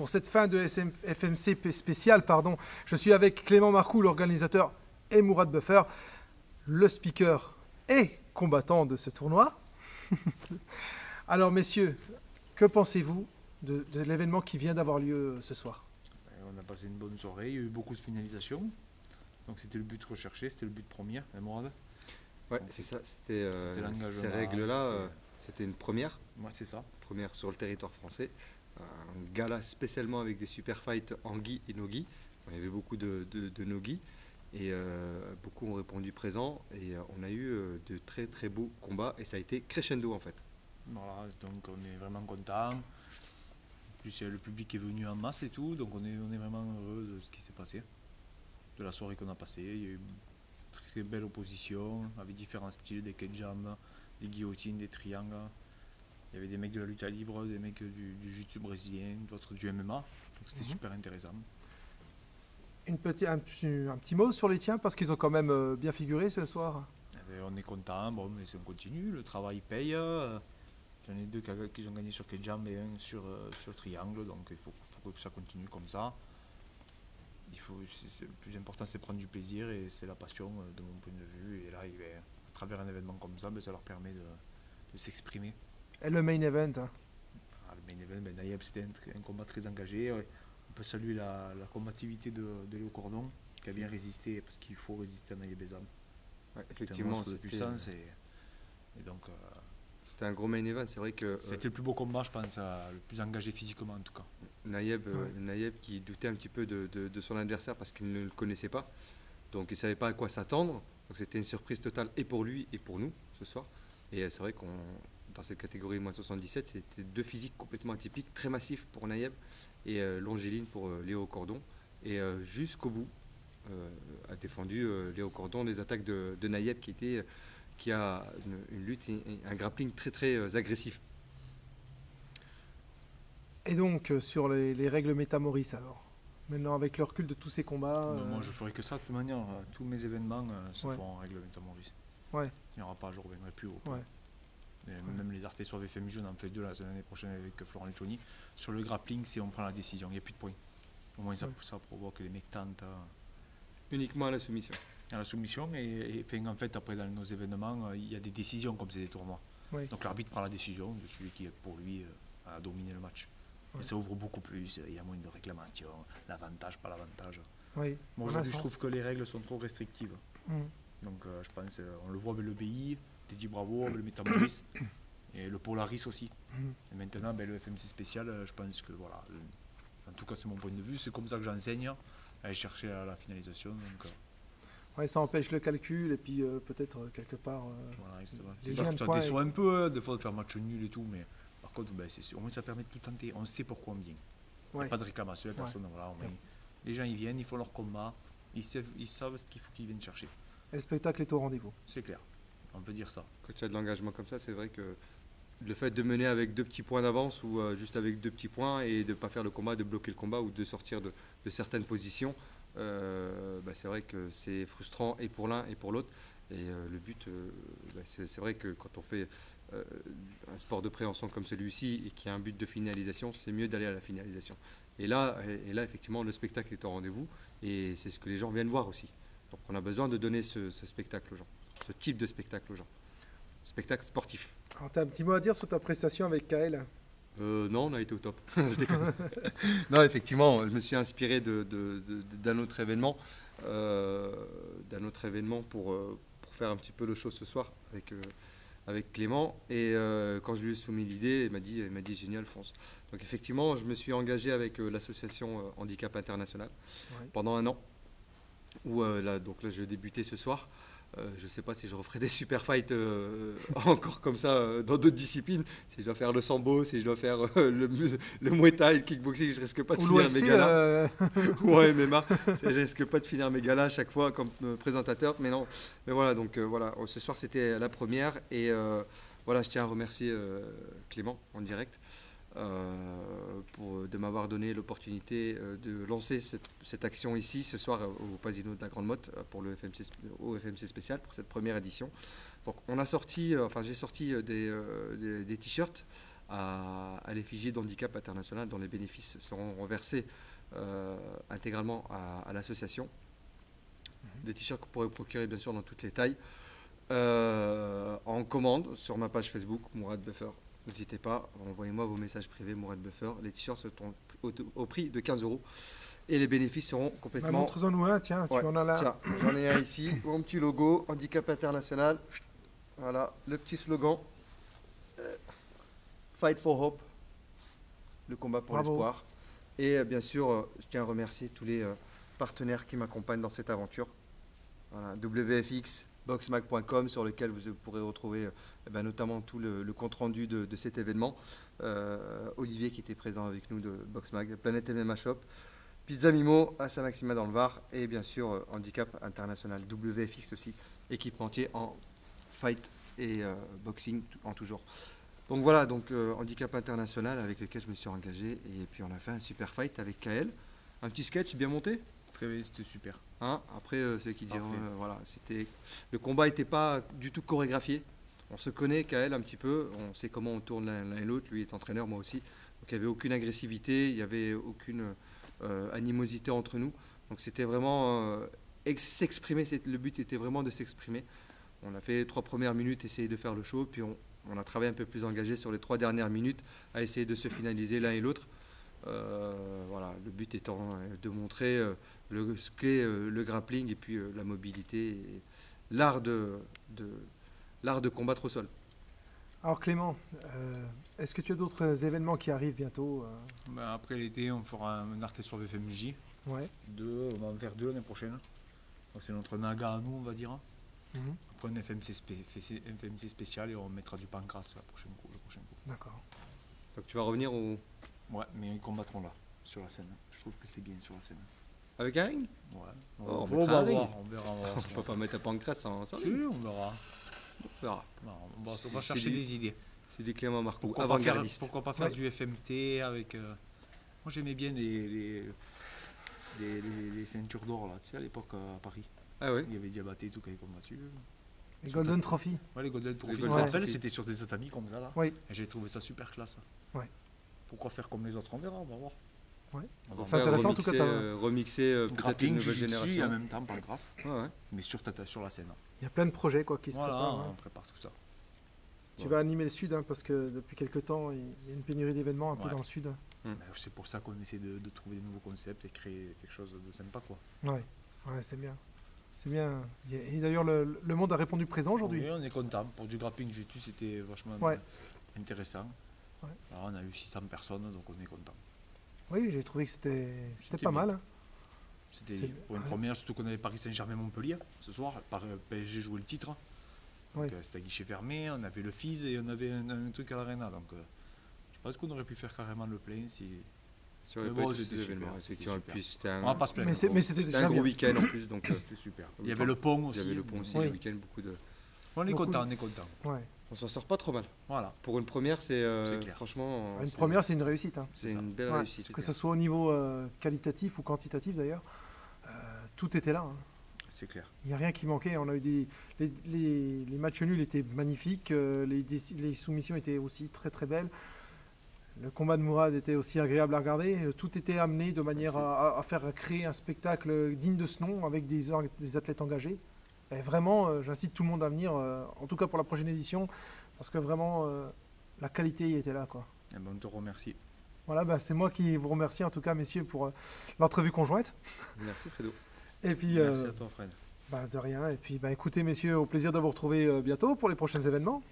pour cette fin de FMC spéciale. Pardon. Je suis avec Clément Marcoux, l'organisateur, et Mourad Buffer, le speaker et combattant de ce tournoi. Alors messieurs, que pensez-vous de l'événement qui vient d'avoir lieu ce soir? On a passé une bonne soirée, il y a eu beaucoup de finalisations. Donc c'était le but recherché, c'était le but premier, hein, Mourad? Ouais, c'est ça, c'était ces règles-là, c'était une première. Ouais, c'est ça. Première sur le territoire français. Un gala spécialement avec des super fights en gi et no gi. Il y avait beaucoup de no gi et beaucoup ont répondu présent et on a eu de très très beaux combats et ça a été crescendo en fait. Voilà, donc on est vraiment content. En plus, le public est venu en masse et tout, donc on est vraiment heureux de ce qui s'est passé, de la soirée qu'on a passée. Il y a eu une très belle opposition avec différents styles, des kejams, des guillotines, des triangles. Il y avait des mecs de la lutte libre, des mecs du jiu-jitsu brésilien, d'autres du MMA, donc c'était super intéressant. Un petit mot sur les tiens, parce qu'ils ont quand même bien figuré ce soir. Eh bien, on est content, bon, mais on continue, le travail paye. J'en ai deux qui ont gagné sur Kejam et un sur Triangle, donc il faut que ça continue comme ça. Le plus important, c'est prendre du plaisir et c'est la passion de mon point de vue. Et là, à travers un événement comme ça, ça leur permet de s'exprimer. Et le main event Le main event, Naïeb, c'était un combat très engagé. On peut saluer la combativité de Léo Cordon, qui a bien résisté, parce qu'il faut résister à Naïeb Ezam. Ouais, effectivement, c'était de puissance et donc... c'était un gros main event, c'est vrai que... C'était le plus beau combat, je pense, le plus engagé physiquement en tout cas. Naïeb qui doutait un petit peu de son adversaire parce qu'il ne le connaissait pas. Donc il ne savait pas à quoi s'attendre. Donc c'était une surprise totale et pour lui et pour nous ce soir. Et c'est vrai qu'on dans cette catégorie moins de 77, c'était deux physiques complètement atypiques, très massifs pour Naïeb et longiligne pour Léo Cordon. Et jusqu'au bout a défendu Léo Cordon les attaques de Naïeb qui a une lutte et un grappling très très agressif. Et donc, sur les règles Métamoris, alors, maintenant avec le recul de tous ces combats... Moi, je ferai que ça, de toute manière. Tous mes événements se font en règle Métamoris. Ouais. Il n'y aura pas, je ne reviendrai plus au ouais. Même les artés sur VFMJ, on en fait deux l'année prochaine avec Florent Leccioni. Sur le grappling, c'est on prend la décision, il n'y a plus de points. Au moins, ça provoque les mecs tentent. Uniquement à la soumission. À la soumission, et en fait, après, dans nos événements, il y a des décisions comme c'est des tournois. Oui. Donc l'arbitre prend la décision de celui qui, pour lui, a dominé le match. Oui. Et ça ouvre beaucoup plus, il y a moins de réclamations, l'avantage, pas l'avantage. Oui. Bon, aujourd'hui, je trouve que les règles sont trop restrictives. Donc je pense, on le voit avec le BI, Teddy Bravo, le Métamoris, et le Polaris aussi. Et maintenant, le FMC spécial, je pense que voilà, en tout cas c'est mon point de vue, c'est comme ça que j'enseigne, à aller chercher la finalisation. Donc, ouais, ça empêche le calcul et puis peut-être quelque part... voilà, les ça liens de points déçoit un peu, des fois de faire match nul et tout, mais par contre, au moins ça permet de tout tenter, on sait pourquoi on vient. Il n'y a pas de réclamation, la personne, voilà, les gens ils viennent, ils font leur combat, ils savent ce qu'il faut qu'ils viennent chercher. Et le spectacle est au rendez-vous. C'est clair, on peut dire ça. Quand tu as de l'engagement comme ça, c'est vrai que le fait de mener avec 2 petits points d'avance ou juste avec 2 petits points et de ne pas faire le combat, de bloquer le combat ou de sortir de certaines positions, c'est vrai que c'est frustrant et pour l'un et pour l'autre. Et le but, c'est vrai que quand on fait un sport de préhension comme celui-ci et qu'il y a un but de finalisation, c'est mieux d'aller à la finalisation. Et là, effectivement, le spectacle est au rendez-vous et c'est ce que les gens viennent voir aussi. Donc on a besoin de donner ce spectacle aux gens, ce type de spectacle aux gens. Spectacle sportif. Alors, tu as un petit mot à dire sur ta prestation avec Kael? Non, on a été au top. Je déconne. Non, effectivement, je me suis inspiré d'un autre événement, pour faire un petit peu le show ce soir avec Clément. Et quand je lui ai soumis l'idée, il m'a dit génial, fonce. Donc effectivement, je me suis engagé avec l'association Handicap International pendant 1 an. Où là, je vais débuter ce soir. Je ne sais pas si je referai des super fights encore comme ça dans d'autres disciplines. Si je dois faire le sambo, si je dois faire le muay thai, le kickboxing, je risque pas de finir mes galas. Ouais, MMA, je risque pas de finir mes galas à chaque fois comme présentateur. Mais non, mais voilà. Donc voilà, ce soir c'était la première et voilà, je tiens à remercier Clément en direct. De m'avoir donné l'opportunité de lancer cette action ici ce soir au Pasino de la Grande Motte pour au FMC spécial pour cette première édition. Donc on a sorti, j'ai sorti des t-shirts à l'effigie d'Handicap International, dont les bénéfices seront reversés intégralement à l'association. Des t-shirts que vous pourrez procurer bien sûr dans toutes les tailles. En commande sur ma page Facebook, Mourad Buffer. N'hésitez pas, envoyez-moi vos messages privés, Mourad Buffer. Les t-shirts seront au prix de 15 €. Et les bénéfices seront complètement... Montre-en nous un, tiens, Ouais, tu en as là. tiens, j'en ai un ici, mon petit logo, Handicap International. Voilà, le petit slogan. Fight for Hope, le combat pour Bravo. l'espoir. Et bien sûr, je tiens à remercier tous les partenaires qui m'accompagnent dans cette aventure. Voilà, WFX, boxmag.com, sur lequel vous pourrez retrouver notamment tout le compte-rendu de cet événement. Olivier qui était présent avec nous de Boxmag, Planète MMA Shop, Pizza Mimo à Saint-Maximin dans le Var, et bien sûr Handicap International, WFX aussi, équipementier en fight et boxing en tout genre. Donc voilà, Handicap International avec lequel je me suis engagé, et puis on a fait un super fight avec Kael. Un petit sketch bien monté. Très bien, c'était super. Hein, après, c'est qui diront, Parfait. voilà, le combat n'était pas du tout chorégraphié. On se connaît, Kael, un petit peu. On sait comment on tourne l'un et l'autre. Lui est entraîneur, moi aussi. Donc il n'y avait aucune agressivité, il n'y avait aucune animosité entre nous. Donc c'était vraiment s'exprimer. Le but était vraiment de s'exprimer. On a fait les 3 premières minutes, essayer de faire le show. Puis on a travaillé un peu plus engagé sur les 3 dernières minutes à essayer de se finaliser l'un et l'autre. Voilà, le but étant de montrer ce qu'est le grappling et puis la mobilité et l'art de combattre au sol. Alors Clément, est-ce que tu as d'autres événements qui arrivent bientôt Après l'été, on fera un art sur VFMJ. Ouais. On va en faire 2 l'année prochaine. Donc c'est notre naga à nous, on va dire. Mhm. Après un FMC spécial et on mettra du pancras le prochain coup. D'accord. Donc tu vas revenir Ouais, mais ils combattront là, sur la scène. Je trouve que c'est bien sur la scène. avec un ring. Ouais. On va mettra un ring. voir, on verra. On ne peut pas mettre un pancras sans Si, ring. on verra. On verra. Non, on va C'est chercher du- des idées. C'est du Clément Marcoux, Pourquoi pas avant-gardiste. faire Ouais. du FMT avec... Moi j'aimais bien les ceintures d'or là, tu sais à l'époque à Paris. Ah ouais. Il y avait Diabaté et tout qui avait combattu. Les Golden Trophy. Ouais, les Golden Trophy. Golden Tu te rappelles, Trophy. c'était sur des tatamis comme ça là. Oui. Et j'ai trouvé ça super classe. Ouais. Pourquoi faire comme les autres? On verra, on va voir. Ouais. On va C'est voir. intéressant, en tout cas, remixer peut-être une Grappling, nouvelle jiu-jitsu et en génération. même temps par grâce. Ouais, ouais. Mais sur la scène. Il y a plein de projets quoi, qui se Voilà, préparent. on Hein. prépare tout ça. Tu vas animer le Sud, hein, parce que depuis quelques temps, il y a une pénurie d'événements un peu Ouais. dans le Sud. C'est pour ça qu'on essaie de trouver des nouveaux concepts et créer quelque chose de sympa quoi. Ouais, c'est bien. C'est bien. Et d'ailleurs, le monde a répondu présent aujourd'hui. Oui, on est content. Pour du grappling jiu-jitsu, c'était vachement Ouais. intéressant. Ouais. Alors, on a eu 600 personnes, donc on est content. Oui, j'ai trouvé que c'était C'était pas bien. mal. Hein. C'était C'est- pour une ouais. première, surtout qu'on avait Paris Saint-Germain-Montpellier ce soir. PSG jouait le titre. Donc, Ouais. c'était à guichet fermé, on avait le FIS et on avait un truc à l'Arena. Donc je pense qu'on aurait pu faire carrément le plein si. Ça aurait Mais pas bon, été c'était ces super, événements, c'était effectivement. super. Puis c'était On va pas se plaindre. Mais c'était un déjà gros bien. week-end en plus. Donc, C'était super. Il y avait le pont aussi. il y avait le pont aussi donc, Oui. le week-end, beaucoup de. On est Beaucoup. content, on est content. Ouais. On s'en sort pas trop mal. Voilà. Pour une première, c'est clair. franchement. Une c'est- première, c'est une réussite. Hein. C'est C'est ça. une belle Ouais, réussite. que ce soit au niveau qualitatif ou quantitatif d'ailleurs, tout était là. Hein. C'est clair. Il n'y a rien qui manquait. On a eu les matchs nuls étaient magnifiques. Les soumissions étaient aussi très très belles. Le combat de Mourad était aussi agréable à regarder. Tout était amené de manière à faire créer un spectacle digne de ce nom avec des athlètes engagés. Et vraiment, j'incite tout le monde à venir, en tout cas pour la prochaine édition, parce que vraiment, la qualité y était là, quoi. Eh ben, on te remercie. Voilà, c'est moi qui vous remercie en tout cas, messieurs, pour l'entrevue conjointe. Merci Fredo. Et puis, Merci à toi, Fred. de rien. Et puis, écoutez, messieurs, au plaisir de vous retrouver bientôt pour les prochains événements.